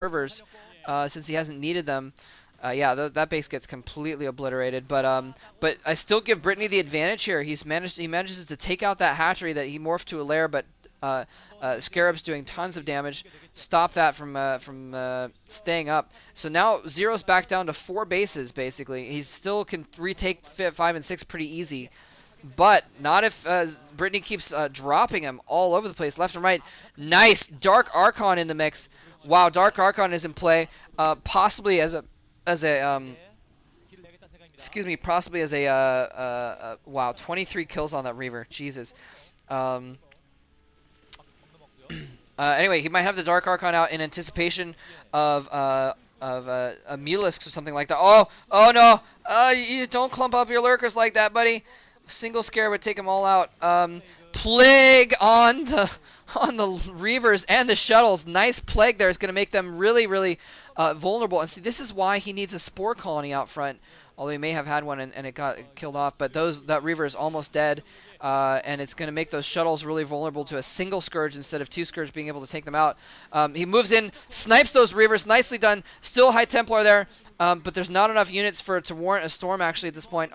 servers since he hasn't needed them. Yeah, that base gets completely obliterated. But I still give Brittany the advantage here. He manages to take out that hatchery that he morphed to a lair, but Scarab's doing tons of damage. Stop that from staying up. So now Zero's back down to 4 bases basically. He still can retake 5 and 6 pretty easy. But not if Brittany keeps dropping him all over the place, left and right. Nice Dark Archon in the mix. Wow, Dark Archon is in play, possibly as a excuse me, possibly as a wow, 23 kills on that Reaver. Jesus. Anyway, he might have the Dark Archon out in anticipation of a Mutalisk or something like that. Oh no! You don't clump up your lurkers like that, buddy. Single scare would take them all out. Plague on the Reavers and the shuttles. Nice plague there is going to make them really vulnerable. And see, this is why he needs a spore colony out front. Although he may have had one and it got killed off, but that Reaver is almost dead. And it's going to make those shuttles really vulnerable to a single Scourge instead of 2 Scourge being able to take them out. He moves in, snipes those Reavers, nicely done. Still High Templar there, but there's not enough units to warrant a storm actually at this point.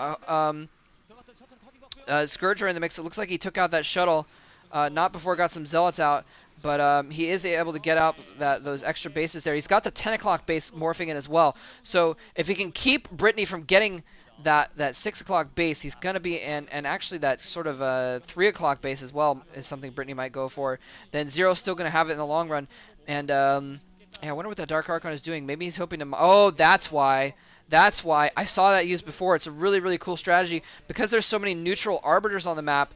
Scourger in the mix. It looks like he took out that shuttle, not before got some Zealots out, but he is able to get out those extra bases there. He's got the 10 o'clock base morphing in as well. So if he can keep Brittany from getting that 6 o'clock base, he's going to be, and actually that sort of 3 o'clock base as well is something Brittany might go for, then Zero's still going to have it in the long run. And yeah, I wonder what that Dark Archon is doing. Maybe he's hoping to... Oh, that's why. That's why. I saw that used before. It's a really cool strategy because there's so many neutral arbiters on the map.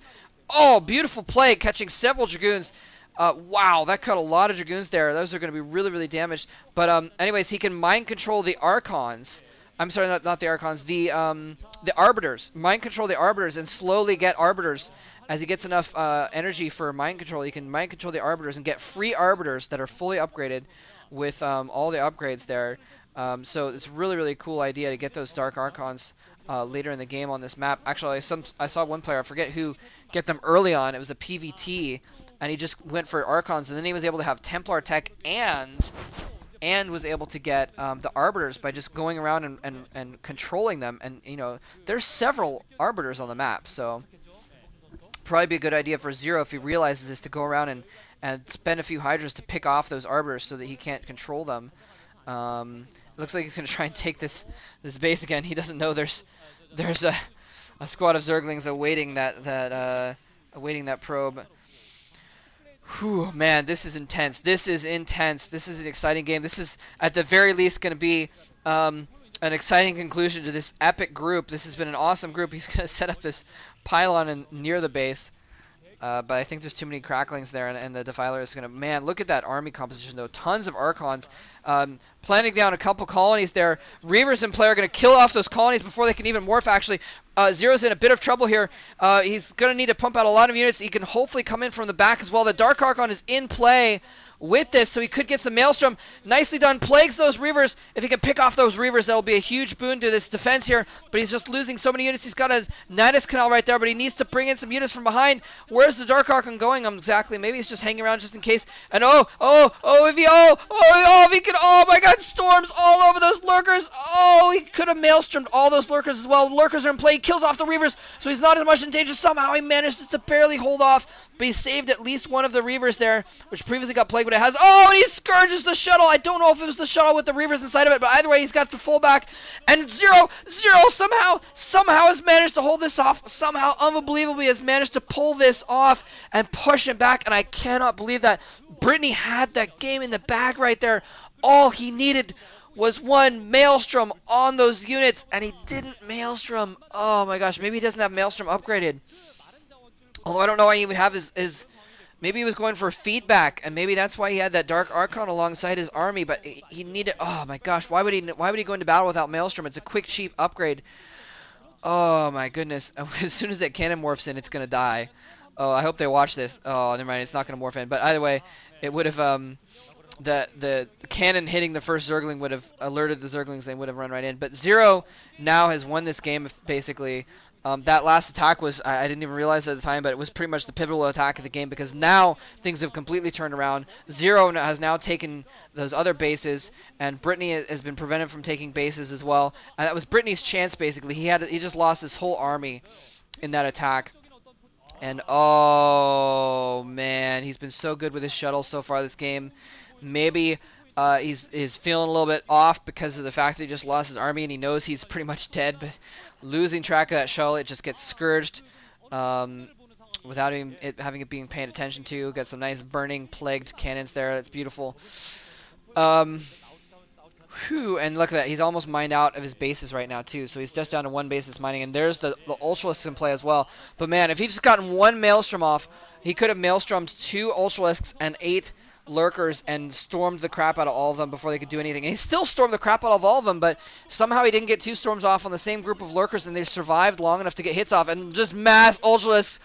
Oh, beautiful play, catching several Dragoons. Wow, that cut a lot of Dragoons there. Those are going to be really damaged. But anyways, he can mind control the Archons. I'm sorry, not the Archons. The Arbiters. Mind control the Arbiters and slowly get Arbiters. As he gets enough energy for mind control, he can mind control the Arbiters and get free Arbiters that are fully upgraded with all the upgrades there. So it's a really cool idea to get those Dark Archons later in the game on this map. Actually, I saw one player, I forget who, get them early on. It was a PVT, and he just went for Archons, and then he was able to have Templar tech and was able to get the Arbiters by just going around and controlling them. And, you know, there's several Arbiters on the map, so probably be a good idea for Zero if he realizes this to go around and spend a few Hydras to pick off those Arbiters so that he can't control them. Looks like he's going to try and take this base again. He doesn't know there's a squad of Zerglings awaiting that probe. Whew, man, this is intense. This is intense. This is an exciting game. This is, at the very least, going to be an exciting conclusion to this epic group. This has been an awesome group. He's going to set up this pylon near the base. But I think there's too many cracklings there, and the Defiler is going to... Man, look at that army composition, though. Tons of Archons. Planting down a couple colonies there. Reavers in play are going to kill off those colonies before they can even morph, actually. Zero's in a bit of trouble here. He's going to need to pump out a lot of units. He can hopefully come in from the back as well. The Dark Archon is in play with this, so he could get some Maelstrom. Nicely done. Plagues those Reavers. If he can pick off those Reavers, that will be a huge boon to this defense here. But he's just losing so many units. He's got a Nidus Canal right there, but he needs to bring in some units from behind. Where's the Dark Archon going exactly? Maybe he's just hanging around just in case. And if he could, oh my god, storms all over those Lurkers. Oh, he could have Maelstromed all those Lurkers as well. The Lurkers are in play. He kills off the Reavers, so he's not as much in danger. Somehow he manages to barely hold off, but he saved at least one of the Reavers there, which previously got plagued, but it has... Oh, and he scourges the shuttle. I don't know if it was the shuttle with the Reavers inside of it, but either way, he's got the fullback. And Zero somehow has managed to hold this off. Somehow, unbelievably, has managed to pull this off and push him back, and I cannot believe that. Brittany had that game in the bag right there. All he needed was one Maelstrom on those units, and he didn't Maelstrom. Oh my gosh, maybe he doesn't have Maelstrom upgraded. Although I don't know why he would have his maybe he was going for feedback, and maybe that's why he had that Dark Archon alongside his army, but he needed... Oh my gosh, why would he go into battle without Maelstrom? It's a quick, cheap upgrade. Oh my goodness. As soon as that cannon morphs in, it's going to die. Oh, I hope they watch this. Oh, never mind, it's not going to morph in. But either way, it would have... The cannon hitting the first Zergling would have alerted the Zerglings. They would have run right in. But Zero now has won this game, basically, That last attack was, I didn't even realize at the time, but it was pretty much the pivotal attack of the game because now things have completely turned around. Zero has now taken those other bases, and Brittany has been prevented from taking bases as well. And that was Brittany's chance, basically. He just lost his whole army in that attack. And oh man, he's been so good with his shuttle so far this game. Maybe he's feeling a little bit off because of the fact that he just lost his army and he knows he's pretty much dead. But losing track of that shuttle, it just gets scourged without having it being paid attention to. Got some nice burning plagued cannons there. That's beautiful. Whew, and look at that. He's almost mined out of his bases right now, too. So he's just down to one basis mining. And there's the Ultralisks in play as well. But, man, if he'd just gotten one Maelstrom off, he could have Maelstromed 2 Ultralisks and 8 Lurkers and stormed the crap out of all of them before they could do anything. And he still stormed the crap out of all of them, but somehow he didn't get 2 storms off on the same group of Lurkers, and they survived long enough to get hits off. And just mass Ultralisks.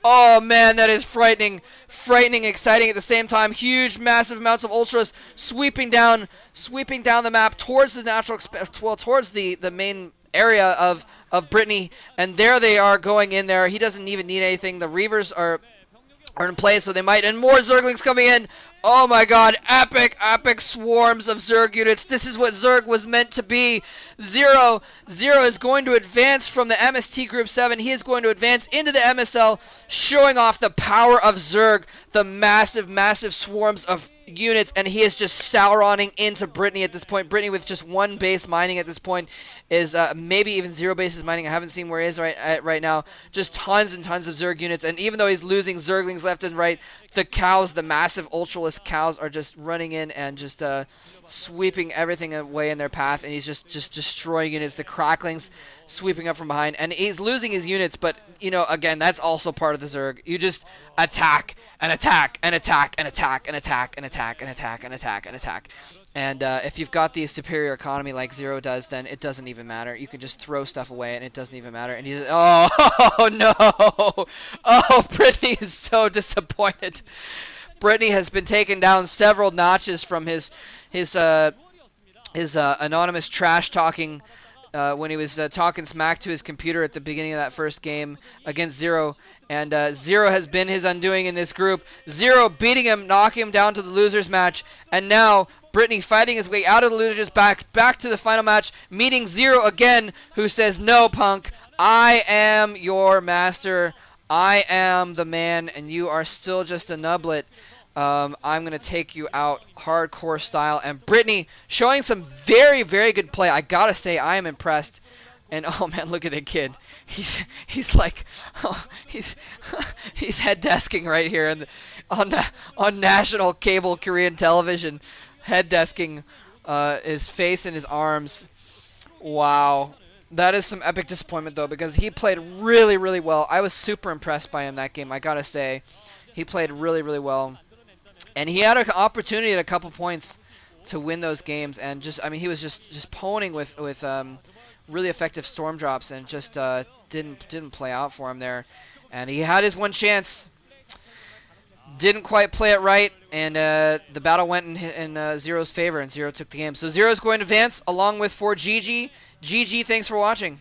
Oh, man, that is frightening. Frightening, exciting at the same time. Huge, massive amounts of Ultras sweeping down the map towards the natural, towards the main area of Brittany. And there they are going in there. He doesn't even need anything. The Reavers are in place, so they might. And more Zerglings coming in. Oh my god, epic swarms of Zerg units. This is what Zerg was meant to be. Zero is going to advance from the MST Group 7. He is going to advance into the MSL, showing off the power of Zerg, the massive swarms of units, and he is just Sauroning into Brittany at this point. Brittany with just one base mining at this point is maybe even 0 bases mining. I haven't seen where he is right now. Just tons and tons of Zerg units, and even though he's losing Zerglings left and right, the cows, the massive Ultralisk cows, are just running in and just sweeping everything away in their path, and he's just destroying units. The Cracklings sweeping up from behind, and he's losing his units, but, you know, again, that's also part of the Zerg. You just attack and attack and attack and attack and attack and attack and attack and attack and attack. And if you've got the superior economy like Zero does, then it doesn't even matter. You can just throw stuff away and it doesn't even matter. And he's, oh no! Oh, Brittany is so disappointed. Brittany has been taken down several notches from his anonymous trash talking when he was talking smack to his computer at the beginning of that first game against Zero. And Zero has been his undoing in this group. Zero beating him, knocking him down to the losers match, and now Brittany fighting his way out of the losers back to the final match, meeting Zero again, who says, "No, punk, I am your master. I am the man, and you are still just a nublet. I'm going to take you out hardcore style." And Brittany showing some very good play. I gotta say, I am impressed. And oh man, look at the kid. He's like, oh, he's head desking right here on national cable Korean television. Head desking his face and his arms. Wow. That is some epic disappointment though, because he played really well. I was super impressed by him that game, I gotta say. He played really well. And he had an opportunity at a couple points to win those games, and he was just poning with really effective storm drops, and just didn't play out for him there. And he had his one chance, didn't quite play it right, and the battle went in Zero's favor, and Zero took the game. So Zero's going to advance along with 4GG. GG, thanks for watching.